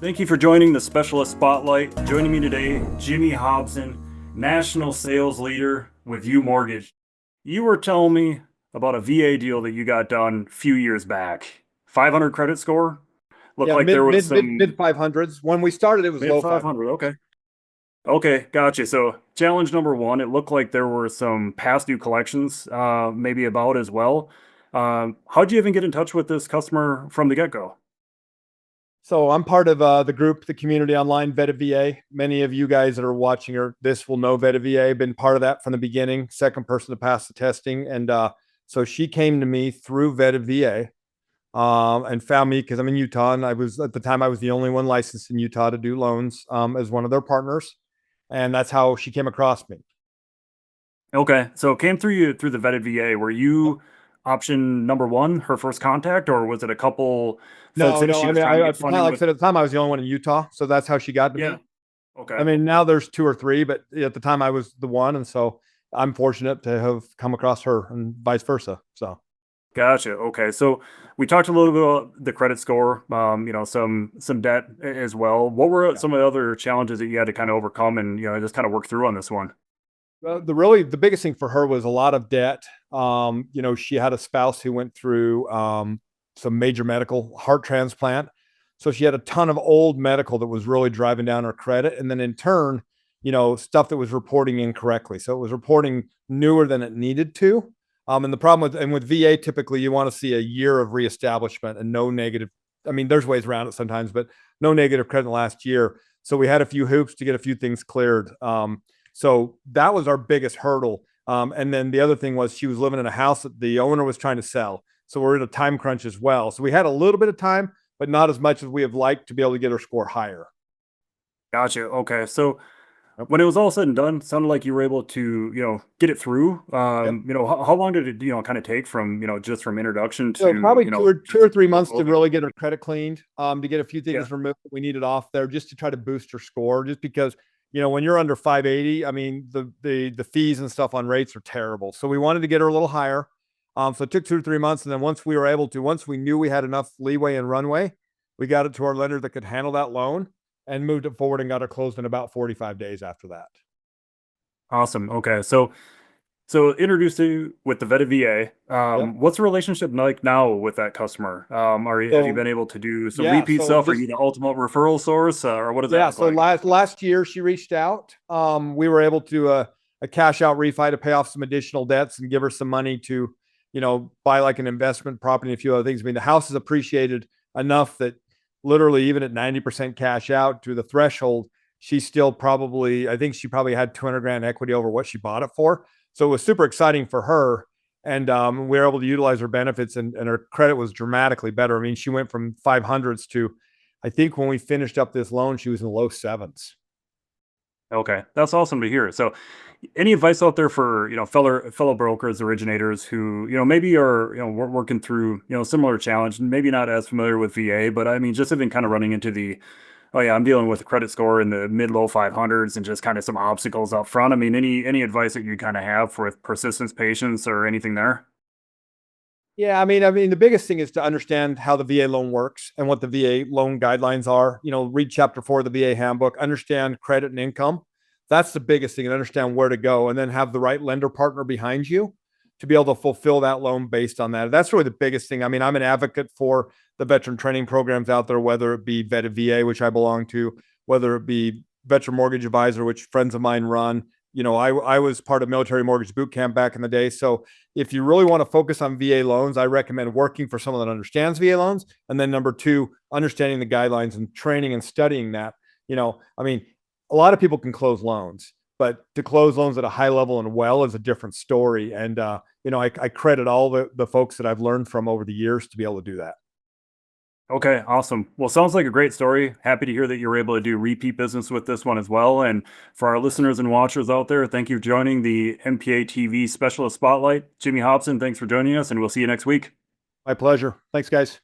Thank you for joining the Specialist Spotlight. Joining me today, Jimmy Hobson, National Sales Leader with UMortgage. You were telling me about a VA deal that you got done a few years back. 500 credit score? Looked Yeah, like there mid was mid mid some mid 500s. When we started, it was mid low 500. 500s. Okay. Okay, gotcha. So challenge number one, it looked like there were some past due collections, maybe about as well. How'd you even get in touch with this customer from the get-go? So I'm part of the group, the community online, Veta VA. Many of you guys that are watching or this will know Veta VA. Been part of that from the beginning. Second person to pass the testing, and so she came to me through Veta VA and found me because I'm in Utah, and I was at the time I was the only one licensed in Utah to do loans as one of their partners, and that's how she came across me. Okay, so it came through you through the vetted VA. Were Yep. you option number one, her first contact, or was it a couple folks No, that no. she I was mean, trying to I get at the time, funding like I with? said, at the time I was the only one in Utah, so that's how she got to Yeah. me. I Okay. mean, now there's two or three, but at the time I was the one, and so I'm fortunate to have come across her, and vice versa. So, Gotcha. Okay. So we talked a little bit about the credit score, some debt as well. What were yeah. some of the other challenges that you had to kind of overcome and, just kind of work through on this one? The biggest thing for her was a lot of debt. She had a spouse who went through some major medical heart transplant, so she had a ton of old medical that was really driving down her credit, and then in turn, stuff that was reporting incorrectly. So it was reporting newer than it needed to. And the problem with VA, typically you want to see a year of reestablishment and no negative. I mean, there's ways around it sometimes, but no negative credit in the last year. So we had a few hoops to get a few things cleared. So that was our biggest hurdle. And then the other thing was she was living in a house that the owner was trying to sell. So we're in a time crunch as well. So we had a little bit of time, but not as much as we have liked to be able to get her score higher. Gotcha. Okay. So Yep. when it was all said and done, sounded like you were able to, get it through. Yep. How long did it, kind of take from, just from introduction So to, probably two or three full months to closing? really get her credit cleaned, to get a few Yeah. things removed that we needed off there, just to try to boost her score. Just because when you're under 580, I mean the fees and stuff on rates are terrible. So we wanted to get her a little higher. So it took 2 to 3 months, and then once we knew we had enough leeway and runway, we got it to our lender that could handle that loan and moved it forward and got her closed in about 45 days after that. Awesome. Okay. So introduced you with the vetted VA. Yep. What's the relationship like now with that customer? Have you So been able to do some yeah, repeat so stuff? Are this you the ultimate referral source, or what does that Yeah, look so like? last year she reached out. We were able to a cash out refi to pay off some additional debts and give her some money to, buy like an investment property and a few other things. I mean, the house is appreciated enough that literally even at 90% cash out to the threshold, I think she probably had 200 grand equity over what she bought it for. So it was super exciting for her. And we were able to utilize her benefits, and her credit was dramatically better. I mean, she went from 500s to, I think when we finished up this loan, she was in the low sevens. Okay, that's awesome to hear. So, any advice out there for fellow brokers, originators who maybe are working through similar challenge, maybe not as familiar with VA, but I mean just have been kind of running into the oh yeah, I'm dealing with a credit score in the mid low 500s and just kind of some obstacles up front. I mean, any advice that you kind of have for with persistence, patience, or anything there? Yeah, I mean, the biggest thing is to understand how the VA loan works and what the VA loan guidelines are. Read chapter 4 of the VA handbook, understand credit and income. That's the biggest thing, and understand where to go, and then have the right lender partner behind you to be able to fulfill that loan based on that. That's really the biggest thing. I mean, I'm an advocate for the veteran training programs out there, whether it be Vet VA, which I belong to, whether it be Veteran Mortgage Advisor, which friends of mine run. I was part of military mortgage boot camp back in the day. So if you really want to focus on VA loans, I recommend working for someone that understands VA loans. And then number two, understanding the guidelines and training and studying that. I mean, a lot of people can close loans, but to close loans at a high level and well is a different story. And, I credit all the folks that I've learned from over the years to be able to do that. Okay, awesome. Well, sounds like a great story. Happy to hear that you were able to do repeat business with this one as well. And for our listeners and watchers out there, thank you for joining the MPA TV Specialist Spotlight. Jimmy Hobson, thanks for joining us, and we'll see you next week. My pleasure. Thanks, guys.